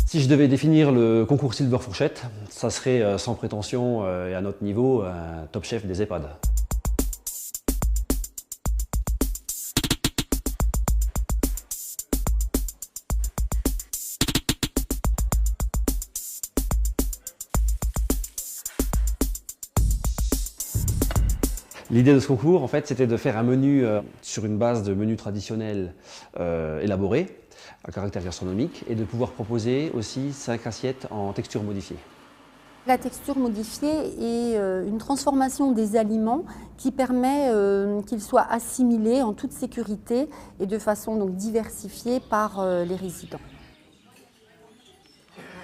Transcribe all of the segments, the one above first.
Si je devais définir le concours Silver Fourchette, ça serait sans prétention et à notre niveau un top chef des EHPAD. L'idée de ce concours, en fait, c'était de faire un menu sur une base de menu traditionnel élaboré, à caractère gastronomique, et de pouvoir proposer aussi 5 assiettes en texture modifiée. La texture modifiée est une transformation des aliments qui permet qu'ils soient assimilés en toute sécurité et de façon donc diversifiée par les résidents.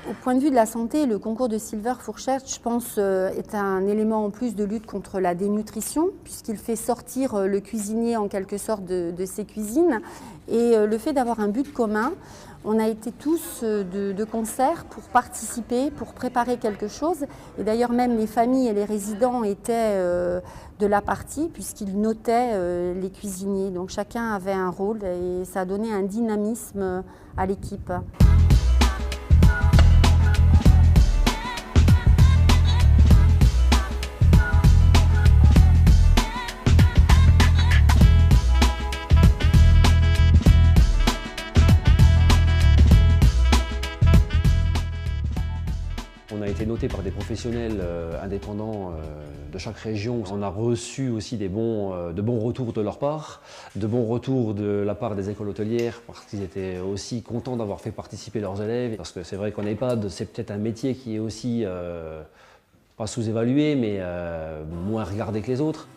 Au point de vue de la santé, le concours de Silver Fourchette, je pense, est un élément en plus de lutte contre la dénutrition, puisqu'il fait sortir le cuisinier en quelque sorte de ses cuisines. Et le fait d'avoir un but commun, on a été tous de concert pour participer, pour préparer quelque chose. Et d'ailleurs, même les familles et les résidents étaient de la partie, puisqu'ils notaient les cuisiniers. Donc chacun avait un rôle et ça a donné un dynamisme à l'équipe. On a été noté par des professionnels indépendants de chaque région. On a reçu aussi de bons retours de leur part, de bons retours de la part des écoles hôtelières parce qu'ils étaient aussi contents d'avoir fait participer leurs élèves. Parce que c'est vrai qu'en EHPAD, c'est peut-être un métier qui est aussi pas sous-évalué, mais moins regardé que les autres.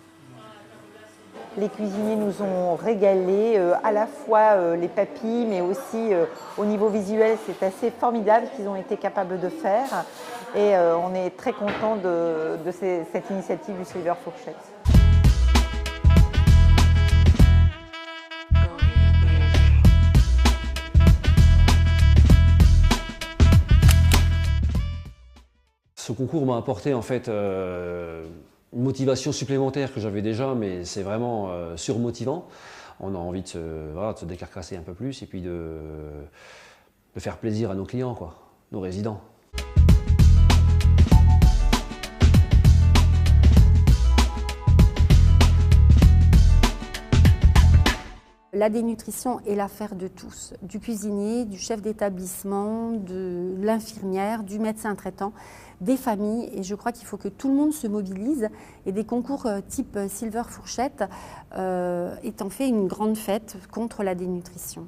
Les cuisiniers nous ont régalé, à la fois les papilles, mais aussi au niveau visuel, c'est assez formidable ce qu'ils ont été capables de faire. Et on est très content de cette initiative du Silver Fourchette. Ce concours m'a apporté en fait une motivation supplémentaire que j'avais déjà, mais c'est vraiment surmotivant. On a envie de se décarcasser un peu plus et puis de faire plaisir à nos clients, quoi, nos résidents. La dénutrition est l'affaire de tous, du cuisinier, du chef d'établissement, de l'infirmière, du médecin traitant, des familles. Et je crois qu'il faut que tout le monde se mobilise. Et des concours type Silver Fourchette est en fait une grande fête contre la dénutrition.